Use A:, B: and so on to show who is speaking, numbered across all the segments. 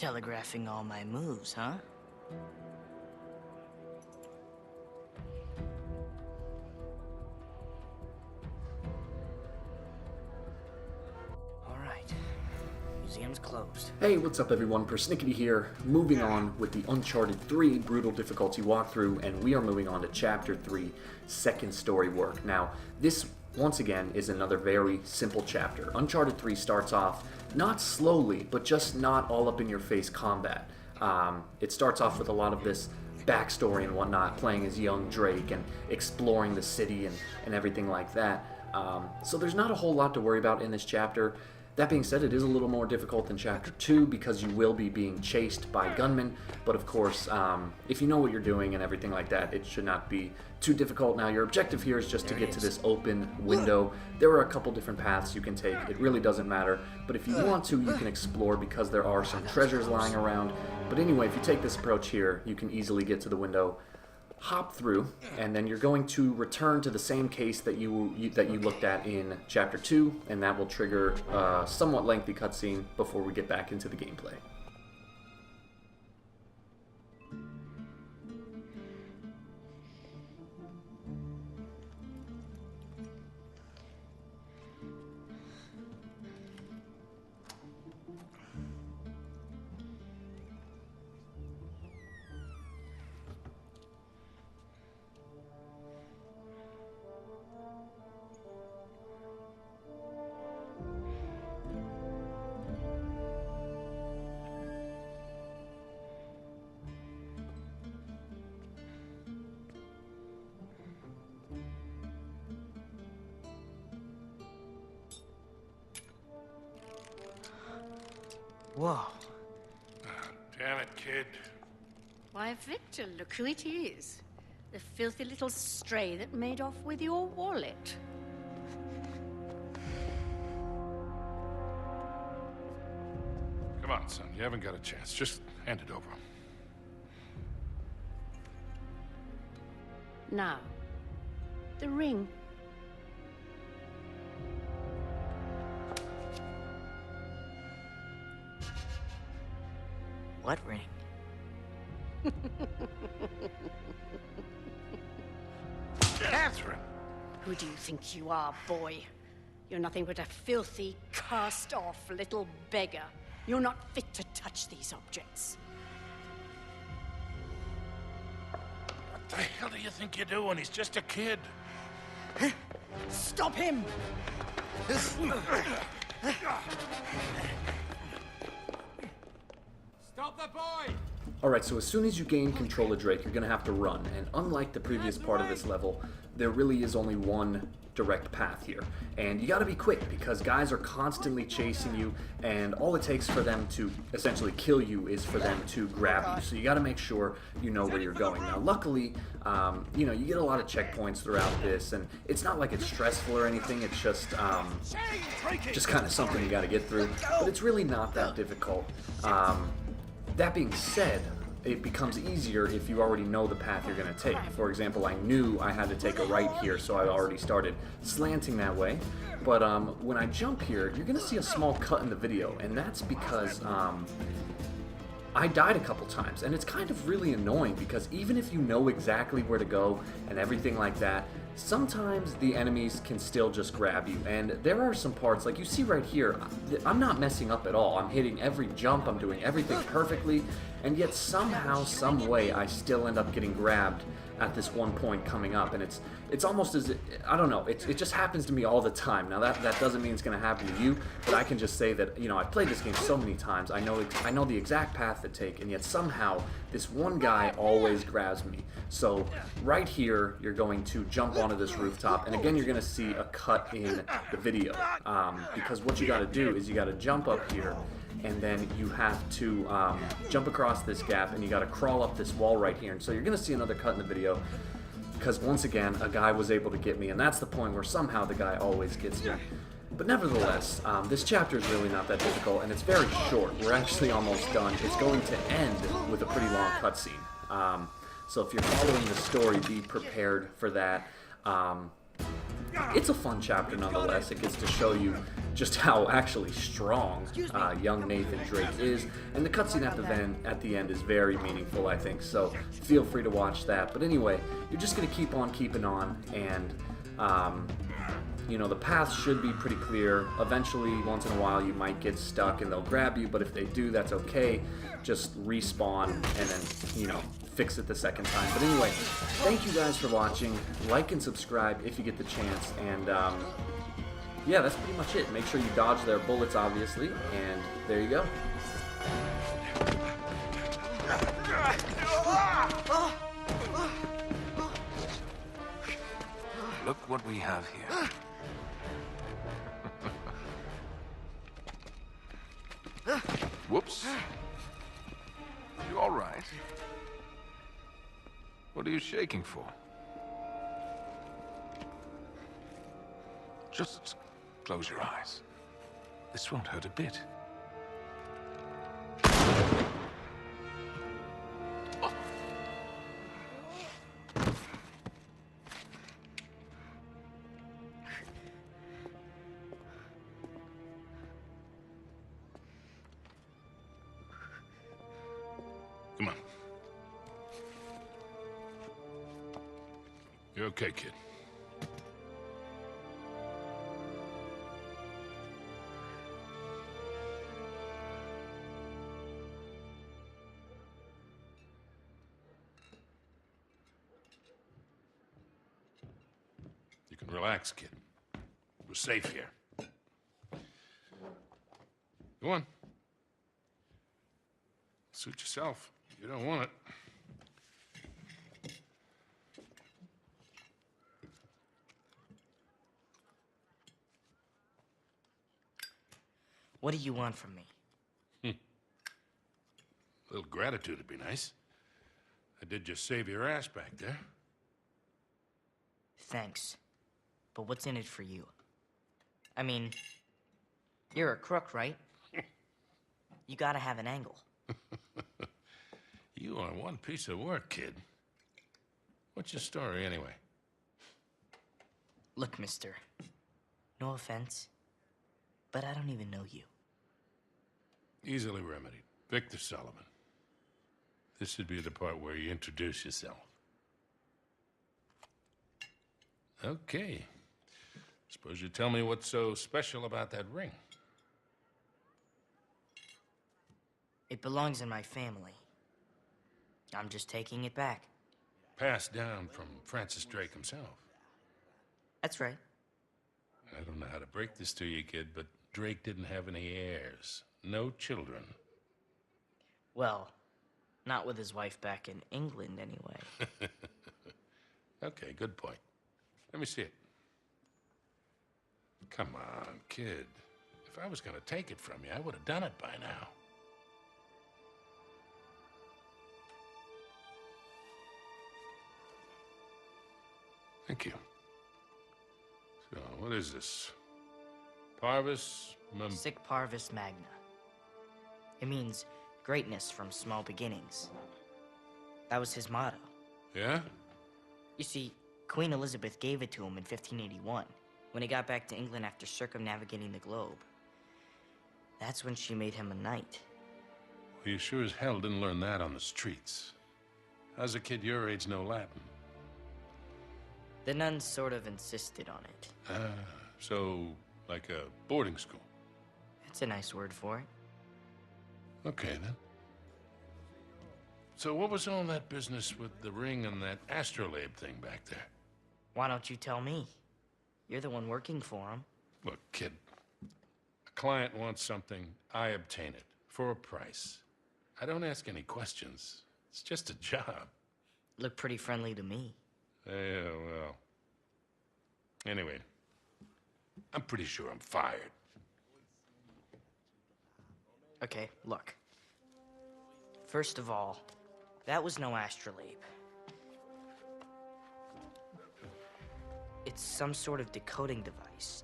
A: telegraphing all my moves, huh? All right. Museum's closed.
B: Hey, what's up everyone? PersNikity here, moving on with the Uncharted 3 Brutal Difficulty walkthrough, and we are moving on to Chapter 3, Second Story Work. Now, this, once again, is another very simple chapter. Uncharted 3 starts off not slowly, but just not all up in your face combat. It starts off with a lot of this backstory and whatnot, playing as young Drake and exploring the city and everything like that. So there's not a whole lot to worry about in this chapter. That being said, it is a little more difficult than Chapter 2 because you will be being chased by gunmen, but of course, if you know what you're doing and everything like that, it should not be too difficult. Now, your objective here is just to get to this open window. There are a couple different paths you can take. It really doesn't matter, but if you want to, you can explore because there are some treasures lying around. But anyway, if you take this approach here, you can easily get to the window, hop through, and then you're going to return to the same case that you looked at in Chapter 2, and that will trigger a somewhat lengthy cutscene before we get back into the gameplay.
A: Whoa.
C: Damn it, kid.
D: Why, Victor, look who it is. The filthy little stray that made off with your wallet.
C: Come on, son. You haven't got a chance. Just hand it over.
D: Now, the ring.
A: What ring?
C: Catherine!
D: Who do you think you are, boy? You're nothing but a filthy, cast-off little beggar. You're not fit to touch these objects.
C: What the hell do you think you're doing? He's just a kid.
D: Stop him!
E: Stop the boy!
B: Alright, so as soon as you gain control of Drake, you're going to have to run, and unlike the previous part of this level, there really is only one direct path here. And you gotta be quick, because guys are constantly chasing you, and all it takes for them to essentially kill you is for them to grab you. So you gotta make sure you know where you're going. Now luckily, you know, you get a lot of checkpoints throughout this, and it's not like it's stressful or anything, it's just kind of something you gotta get through, but it's really not that difficult. That being said, it becomes easier if you already know the path you're going to take. For example, I knew I had to take a right here, so I already started slanting that way. But when I jump here, you're going to see a small cut in the video, and that's because I died a couple times, and it's kind of really annoying because even if you know exactly where to go and everything like that, sometimes the enemies can still just grab you. And there are some parts, like you see right here, I'm not messing up at all. I'm hitting every jump, I'm doing everything perfectly, and yet somehow, some way, I still end up getting grabbed at this one point coming up, and it's almost as, I don't know, it just happens to me all the time. Now that doesn't mean it's going to happen to you, but I can just say that, you know, I've played this game so many times, I know the exact path to take, and yet somehow this one guy always grabs me. So right here, you're going to jump onto this rooftop, and again, you're going to see a cut in the video, because what you got to do is you got to jump up here, and then you have to jump across this gap, and you got to crawl up this wall right here. And so you're going to see another cut in the video, because once again, a guy was able to get me, and that's the point where somehow the guy always gets me. But nevertheless, this chapter is really not that difficult, and it's very short. We're actually almost done. It's going to end with a pretty long cutscene. So if you're following the story, be prepared for that. It's a fun chapter nonetheless. It gets to show you just how actually strong young Nathan Drake is, and the cutscene at the end is very meaningful, I think, so feel free to watch that. But anyway, you're just going to keep on keeping on, and you know, the path should be pretty clear. Eventually, once in a while, you might get stuck and they'll grab you, but if they do, that's okay. Just respawn and then, you know, fix it the second time. But anyway, thank you guys for watching. Like and subscribe if you get the chance, and yeah, that's pretty much it. Make sure you dodge their bullets, obviously, and there you go.
E: Look what we have here. Whoops. You all right? What are you shaking for? Just close your eyes. This won't hurt a bit.
C: Come on. You're okay, kid. You can relax, kid. We're safe here. Go on. Suit yourself. You don't want it.
A: What do you want from me?
C: A little gratitude would be nice. I did just save your ass back there.
A: Thanks. But what's in it for you? I mean, you're a crook, right? You gotta have an angle.
C: You are one piece of work, kid. What's your story, anyway?
A: Look, mister. No offense, but I don't even know you.
C: Easily remedied. Victor Sullivan. This should be the part where you introduce yourself. Okay. Suppose you tell me what's so special about that ring.
A: It belongs in my family. I'm just taking it back.
C: Passed down from Francis Drake himself.
A: That's right.
C: I don't know how to break this to you, kid, but Drake didn't have any heirs. No children.
A: Well, not with his wife back in England, anyway.
C: Okay, good point. Let me see it. Come on, kid. If I was gonna take it from you, I would have done it by now. Thank you. So, what is this? Parvis
A: Sic Parvis Magna. It means greatness from small beginnings. That was his motto.
C: Yeah?
A: You see, Queen Elizabeth gave it to him in 1581, when he got back to England after circumnavigating the globe. That's when she made him a knight.
C: Well, you sure as hell didn't learn that on the streets. How's a kid your age know Latin?
A: The nuns sort of insisted on it.
C: So, like a boarding school?
A: That's a nice word for it.
C: Okay, then. So what was all that business with the ring and that astrolabe thing back there?
A: Why don't you tell me? You're the one working for him.
C: Look, kid, a client wants something, I obtain it, for a price. I don't ask any questions. It's just a job.
A: Look pretty friendly to me.
C: Yeah, well. Anyway, I'm pretty sure I'm fired.
A: Okay, look. First of all, that was no astrolabe. It's some sort of decoding device.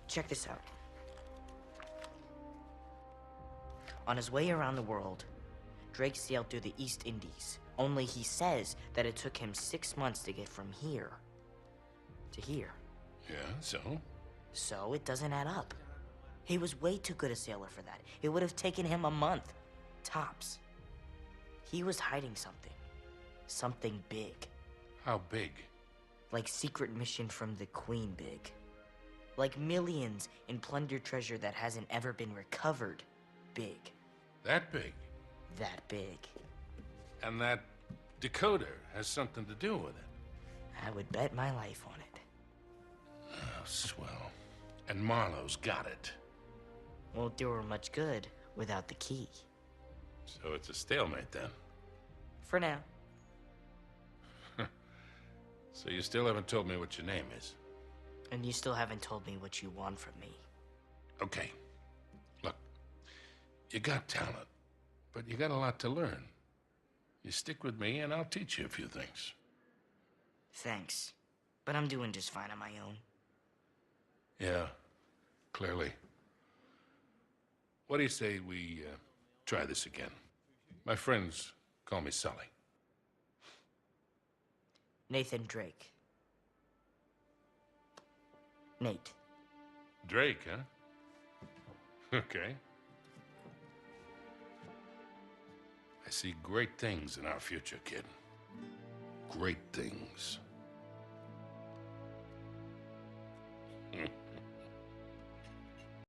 A: Check this out. On his way around the world, Drake sailed through the East Indies. Only he says that it took him 6 months to get from here to here.
C: Yeah, so?
A: So it doesn't add up. He was way too good a sailor for that. It would have taken him a month, tops. He was hiding something. Something big.
C: How big?
A: Like secret mission from the Queen big. Like millions in plundered treasure that hasn't ever been recovered big.
C: That big?
A: That big.
C: And that decoder has something to do with it?
A: I would bet my life on it.
C: Oh, swell. And Marlowe's got it.
A: Won't do her much good without the key.
C: So it's a stalemate then?
A: For now.
C: So you still haven't told me what your name is?
A: And you still haven't told me what you want from me.
C: Okay. Look, you got talent, but you got a lot to learn. You stick with me and I'll teach you a few things.
A: Thanks. But I'm doing just fine on my own.
C: Yeah, clearly. What do you say we try this again? My friends call me Sully.
A: Nathan Drake. Nate.
C: Drake, huh? Okay. I see great things in our future, kid. Great things.